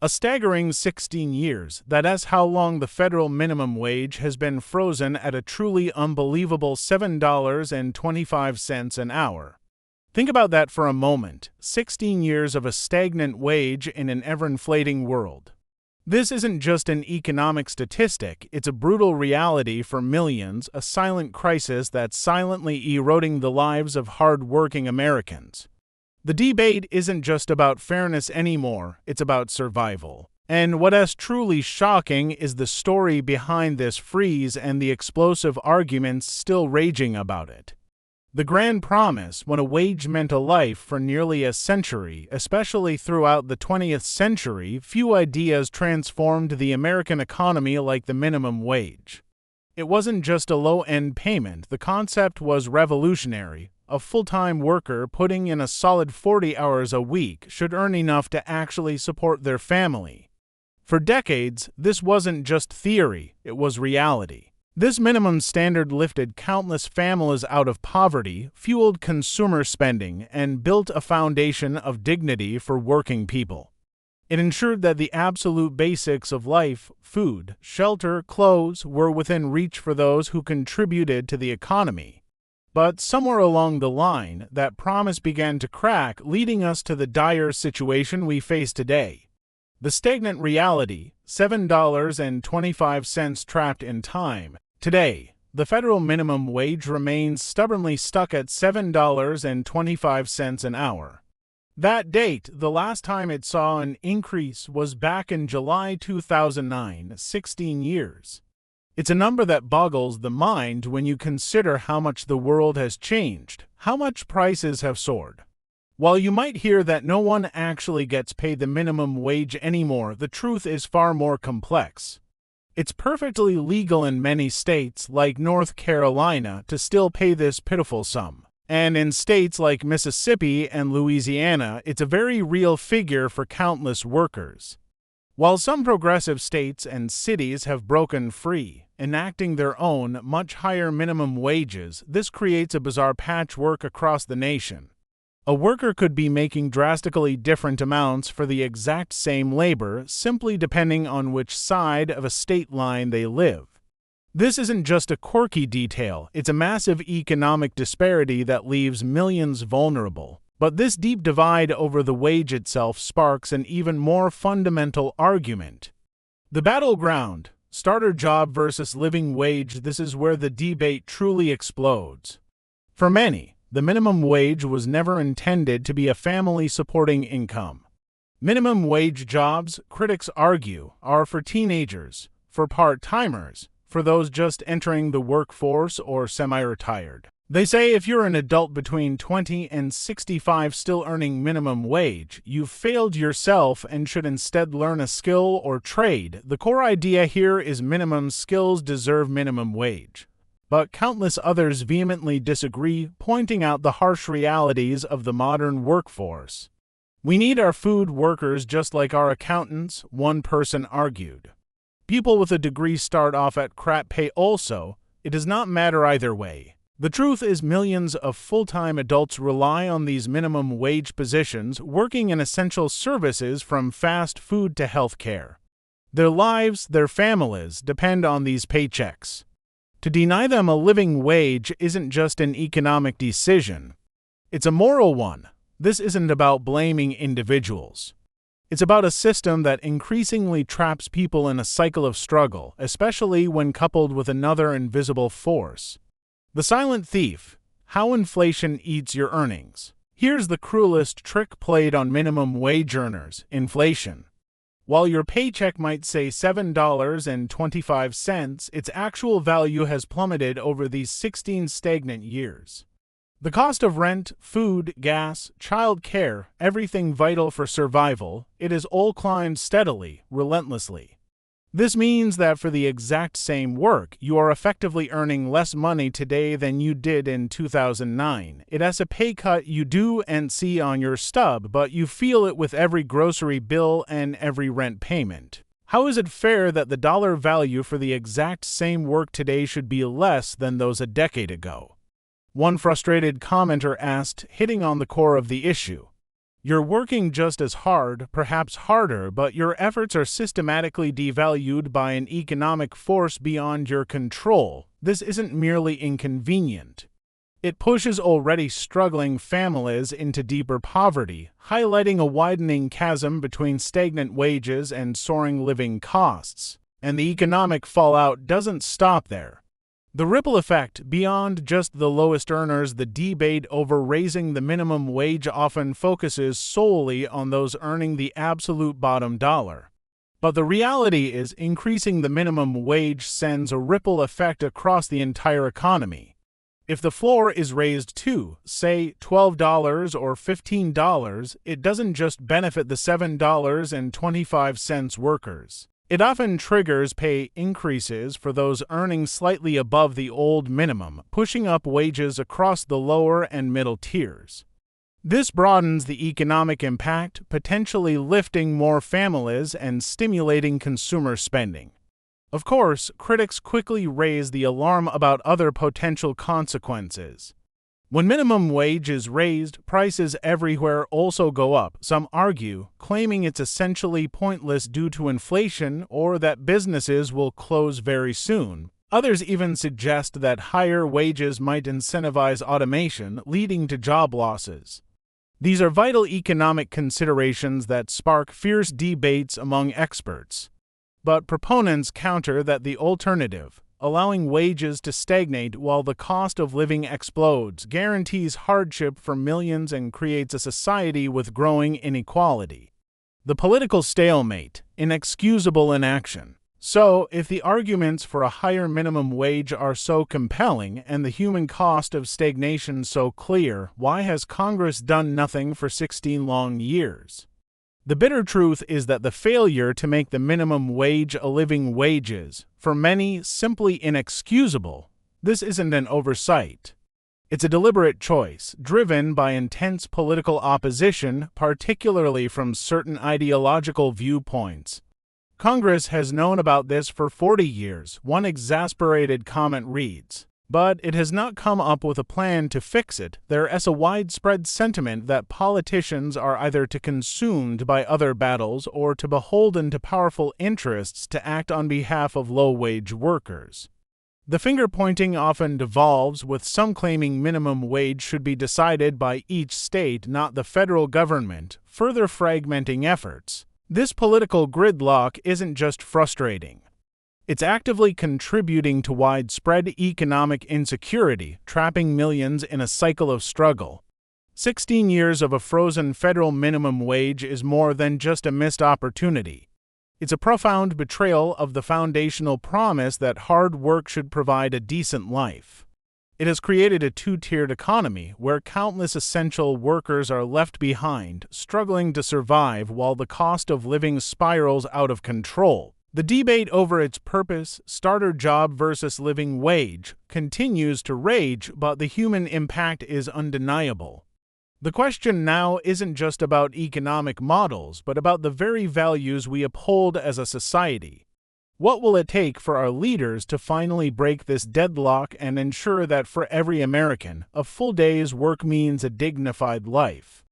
A staggering 16 years. That is how long the federal minimum wage has been frozen at a truly unbelievable $7.25 an hour. Think about that for a moment. 16 years of a stagnant wage in an ever-inflating world. This isn't just an economic statistic, it's a brutal reality for millions, a silent crisis that's silently eroding the lives of hard-working Americans. The debate isn't just about fairness anymore, it's about survival. And what is truly shocking is the story behind this freeze and the explosive arguments still raging about it. The grand promise, when a wage meant a life for nearly a century, especially throughout the 20th century, few ideas transformed the American economy like the minimum wage. It wasn't just a low-end payment, the concept was revolutionary. A full-time worker putting in a solid 40 hours a week should earn enough to actually support their family. For decades, this wasn't just theory, it was reality. This minimum standard lifted countless families out of poverty, fueled consumer spending, and built a foundation of dignity for working people. It ensured that the absolute basics of life, food, shelter, clothes, were within reach for those who contributed to the economy. But somewhere along the line, that promise began to crack, leading us to the dire situation we face today. The stagnant reality, $7.25 trapped in time. Today, the federal minimum wage remains stubbornly stuck at $7.25 an hour. That date, the last time it saw an increase, was back in July 2009, 16 years. It's a number that boggles the mind when you consider how much the world has changed, how much prices have soared. While you might hear that no one actually gets paid the minimum wage anymore, the truth is far more complex. It's perfectly legal in many states, like North Carolina, to still pay this pitiful sum. And in states like Mississippi and Louisiana, it's a very real figure for countless workers. While some progressive states and cities have broken free, enacting their own, much higher minimum wages, this creates a bizarre patchwork across the nation. A worker could be making drastically different amounts for the exact same labor, simply depending on which side of a state line they live. This isn't just a quirky detail, it's a massive economic disparity that leaves millions vulnerable. But this deep divide over the wage itself sparks an even more fundamental argument. The battleground, starter job versus living wage, this is where the debate truly explodes. For many, the minimum wage was never intended to be a family-supporting income. Minimum wage jobs, critics argue, are for teenagers, for part-timers, for those just entering the workforce or semi-retired. They say if you're an adult between 20 and 65 still earning minimum wage, you've failed yourself and should instead learn a skill or trade. The core idea here is minimum skills deserve minimum wage. But countless others vehemently disagree, pointing out the harsh realities of the modern workforce. We need our food workers just like our accountants, one person argued. People with a degree start off at crap pay also. It does not matter either way. The truth is millions of full-time adults rely on these minimum wage positions, working in essential services from fast food to health care. Their lives, their families, depend on these paychecks. To deny them a living wage isn't just an economic decision. It's a moral one. This isn't about blaming individuals. It's about a system that increasingly traps people in a cycle of struggle, especially when coupled with another invisible force. The silent thief, how inflation eats your earnings. Here's the cruelest trick played on minimum wage earners: inflation. While your paycheck might say $7.25, its actual value has plummeted over these 16 stagnant years. The cost of rent, food, gas, child care, everything vital for survival, it has all climbed steadily, relentlessly. This means that for the exact same work, you are effectively earning less money today than you did in 2009. It is a pay cut you do and see on your stub, but you feel it with every grocery bill and every rent payment. How is it fair that the dollar value for the exact same work today should be less than those a decade ago? One frustrated commenter asked, hitting on the core of the issue. You're working just as hard, perhaps harder, but your efforts are systematically devalued by an economic force beyond your control. This isn't merely inconvenient. It pushes already struggling families into deeper poverty, highlighting a widening chasm between stagnant wages and soaring living costs. And the economic fallout doesn't stop there. The ripple effect beyond just the lowest earners, the debate over raising the minimum wage often focuses solely on those earning the absolute bottom dollar. But the reality is, increasing the minimum wage sends a ripple effect across the entire economy. If the floor is raised to, say, $12 or $15, it doesn't just benefit the $7.25 workers. It often triggers pay increases for those earning slightly above the old minimum, pushing up wages across the lower and middle tiers. This broadens the economic impact, potentially lifting more families and stimulating consumer spending. Of course, critics quickly raise the alarm about other potential consequences. When minimum wage is raised, prices everywhere also go up, some argue, claiming it's essentially pointless due to inflation or that businesses will close very soon. Others even suggest that higher wages might incentivize automation, leading to job losses. These are vital economic considerations that spark fierce debates among experts. But proponents counter that the alternative, allowing wages to stagnate while the cost of living explodes, guarantees hardship for millions and creates a society with growing inequality. The political stalemate, inexcusable inaction. So, if the arguments for a higher minimum wage are so compelling and the human cost of stagnation so clear, why has Congress done nothing for 16 long years? The bitter truth is that the failure to make the minimum wage a living wage is, for many, simply inexcusable. This isn't an oversight. It's a deliberate choice, driven by intense political opposition, particularly from certain ideological viewpoints. Congress has known about this for 40 years, one exasperated comment reads. But it has not come up with a plan to fix it. There is a widespread sentiment that politicians are either too consumed by other battles or too beholden to powerful interests to act on behalf of low-wage workers. The finger-pointing often devolves, with some claiming minimum wage should be decided by each state, not the federal government, further fragmenting efforts. This political gridlock isn't just frustrating. It's actively contributing to widespread economic insecurity, trapping millions in a cycle of struggle. 16 years of a frozen federal minimum wage is more than just a missed opportunity. It's a profound betrayal of the foundational promise that hard work should provide a decent life. It has created a two-tiered economy where countless essential workers are left behind, struggling to survive while the cost of living spirals out of control. The debate over its purpose, starter job versus living wage, continues to rage, but the human impact is undeniable. The question now isn't just about economic models, but about the very values we uphold as a society. What will it take for our leaders to finally break this deadlock and ensure that for every American, a full day's work means a dignified life?